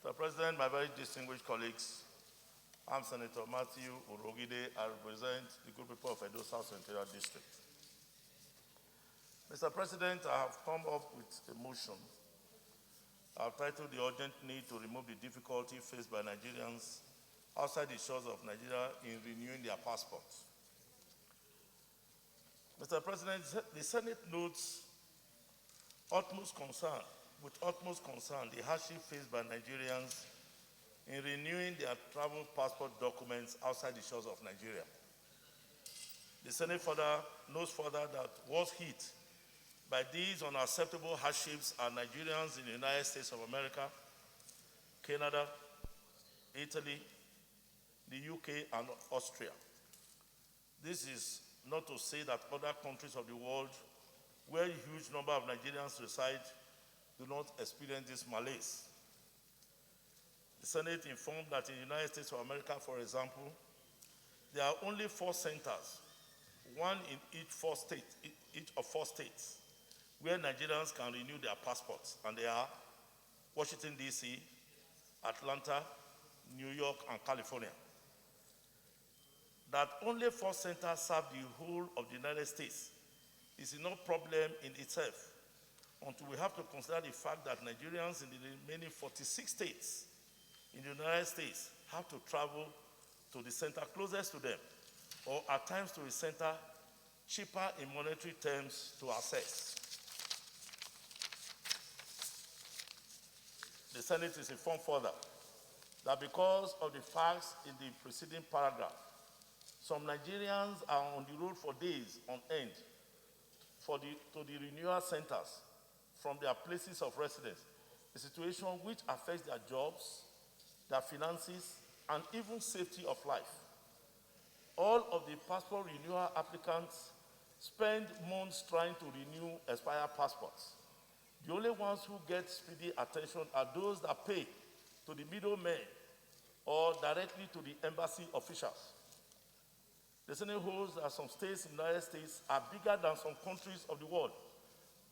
Mr. President, my very distinguished colleagues, I'm Senator Matthew Urogide. I represent the good people of Edo South Central District. Mr. President, I have come up with a motion. I've titled the urgent need to remove the difficulty faced by Nigerians outside the shores of Nigeria in renewing their passports. Mr. President, the Senate notes with utmost concern the hardship faced by Nigerians in renewing their travel passport documents outside the shores of Nigeria. The Senate notes further that worst hit by these unacceptable hardships are Nigerians in the United States of America, Canada, Italy, the UK, and Austria. This is not to say that other countries of the world where a huge number of Nigerians reside do not experience this malaise. The Senate informed that in the United States of America, for example, there are only 4 centers, one in each of 4 states, where Nigerians can renew their passports, and they are Washington, D.C., Atlanta, New York, and California. That only 4 centers serve the whole of the United States is no problem in itself, until we have to consider the fact that Nigerians in the remaining 46 states in the United States have to travel to the center closest to them, or at times to a center cheaper in monetary terms to access. The Senate is informed further that because of the facts in the preceding paragraph, some Nigerians are on the road for days on end to the renewal centers from their places of residence, a situation which affects their jobs, their finances, and even safety of life. All of the passport renewal applicants spend months trying to renew expired passports. The only ones who get speedy attention are those that pay to the middlemen or directly to the embassy officials. The Senate holds that some states in the United States are bigger than some countries of the world,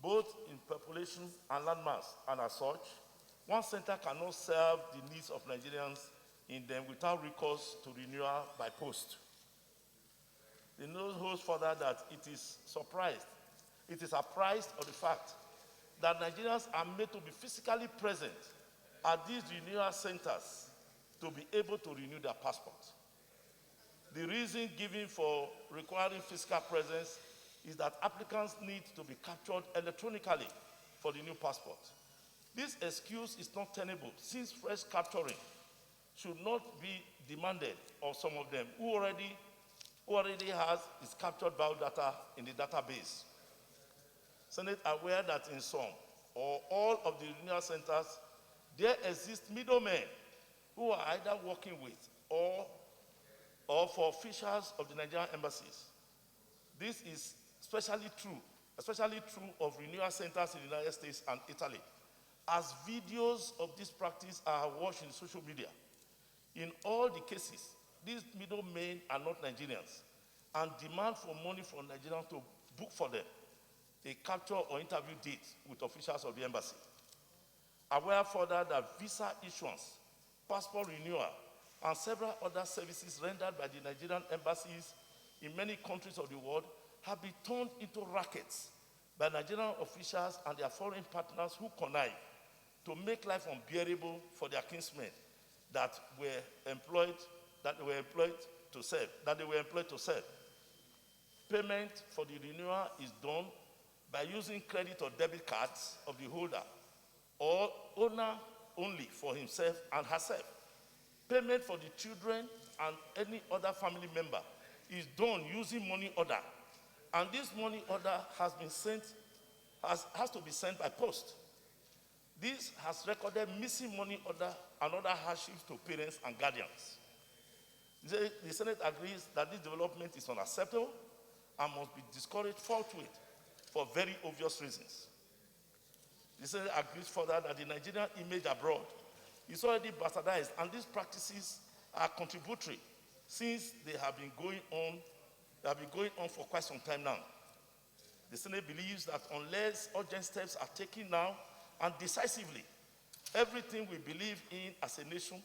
both in population and landmass, and as such, one center cannot serve the needs of Nigerians in them without recourse to renewal by post. The note holds further that it is apprised of the fact that Nigerians are made to be physically present at these renewal centers to be able to renew their passports. The reason given for requiring physical presence is that applicants need to be captured electronically for the new passport. This excuse is not tenable, since fresh capturing should not be demanded of some of them who already has its captured biodata in the database. Senate aware that in some or all of the renewal centers, there exist middlemen who are either working with or for officials of the Nigerian embassies. This is especially true of renewal centers in the United States and Italy, as videos of this practice are watched in social media. In all the cases, these middlemen are not Nigerians and demand for money from Nigerians to book for them a capture or interview date with officials of the embassy. Aware further that visa issuance, passport renewal, and several other services rendered by the Nigerian embassies in many countries of the world have been turned into rackets by Nigerian officials and their foreign partners who connive to make life unbearable for their kinsmen that they were employed to serve. Payment for the renewal is done by using credit or debit cards of the holder or owner only for himself and herself. Payment for the children and any other family member is done using money order, and this money order has to be sent by post. This has recorded missing money order and other hardships to parents and guardians. The Senate agrees that this development is unacceptable and must be discouraged forthwith for very obvious reasons. The Senate agrees further that the Nigerian image abroad is already bastardized, and these practices are contributory since they have been going on for quite some time now. The Senate believes that unless urgent steps are taken now and decisively everything we believe in as a nation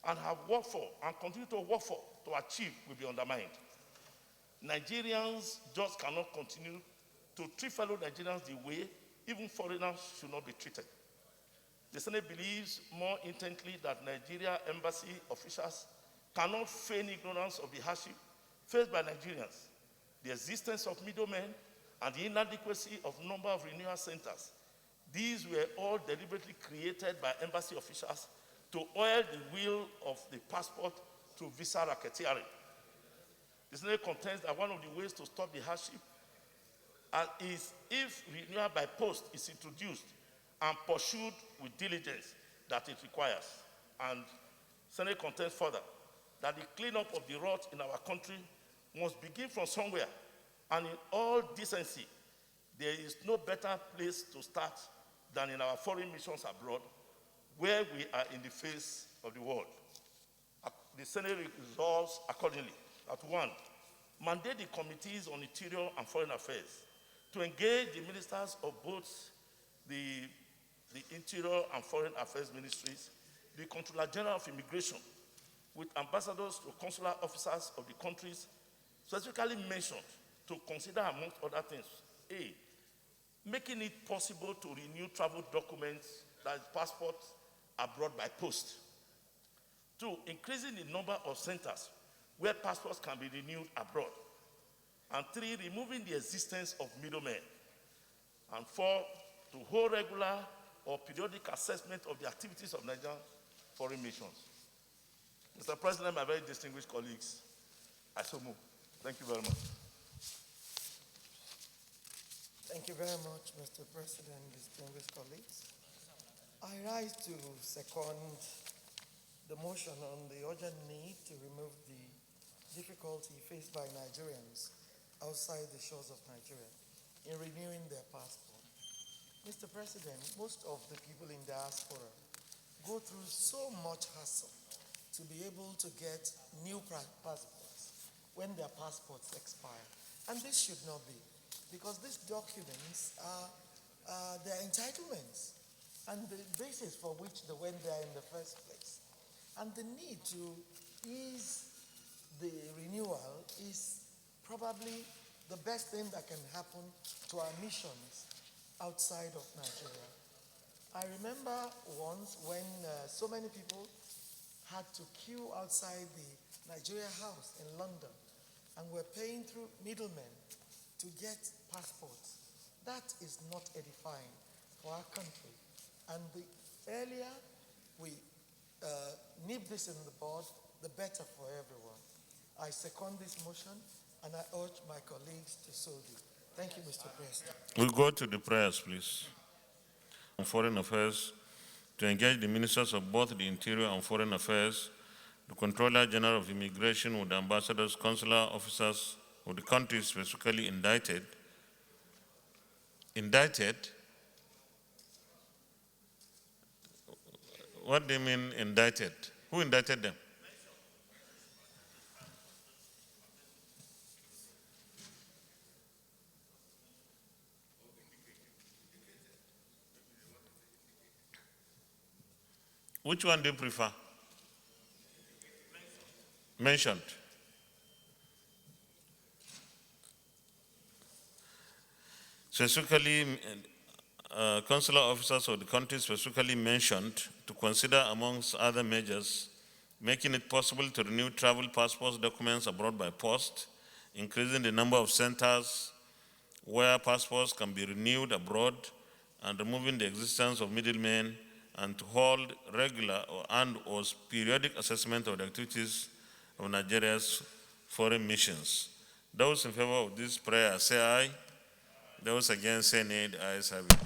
and have worked for and continue to work for to achieve will be undermined. Nigerians just cannot continue to treat fellow Nigerians the way even foreigners should not be treated. The Senate believes more intently that Nigeria embassy officials cannot feign ignorance of the hardship faced by Nigerians, the existence of middlemen, and the inadequacy of number of renewal centers. These were all deliberately created by embassy officials to oil the wheel of the passport through visa racketeering. The Senate contends that one of the ways to stop the hardship is if renewal by post is introduced and pursued with diligence that it requires. And Senate contends further that the cleanup of the rot in our country must begin from somewhere, and in all decency, there is no better place to start than in our foreign missions abroad, where we are in the face of the world. The Senate resolves accordingly at 1, mandate the committees on Interior and Foreign Affairs to engage the ministers of both the Interior and Foreign Affairs ministries, the Comptroller General of Immigration, with ambassadors to consular officers of the countries specifically mentioned to consider, amongst other things, A, making it possible to renew travel documents, that is passports, abroad by post. 2, increasing the number of centers where passports can be renewed abroad. And 3, removing the existence of middlemen. And 4, to hold regular or periodic assessment of the activities of Nigerian foreign missions. Mr. President, my very distinguished colleagues, I so move. Thank you very much. Thank you very much, Mr. President, distinguished colleagues. I rise to second the motion on the urgent need to remove the difficulty faced by Nigerians outside the shores of Nigeria in renewing their passport. Mr. President, most of the people in diaspora go through so much hassle to be able to get new passports when their passports expire. And this should not be, because these documents are their entitlements and the basis for which they went there in the first place. And the need to ease the renewal is probably the best thing that can happen to our missions outside of Nigeria. I remember once when so many people had to queue outside the Nigeria House in London and were paying through middlemen to get passports. That is not edifying for our country. And the earlier we nip this in the bud, the better for everyone. I second this motion and I urge my colleagues to so do. Thank you, Mr. President. We'll go to the prayers, please. On Foreign Affairs, to engage the ministers of both the Interior and Foreign Affairs, the Comptroller General of Immigration with ambassadors, consular officers of the countries specifically indicted. Indicted? What do you mean indicted? Who indicted them? Which one do you prefer? Mentioned. Specifically, consular officers of the country specifically mentioned to consider, amongst other measures, making it possible to renew travel passports documents abroad by post, increasing the number of centers where passports can be renewed abroad, and removing the existence of middlemen, and to hold regular or periodic assessment of the activities of Nigeria's foreign missions. Those in favor of this prayer say aye. Those against say nay. The ayes have it.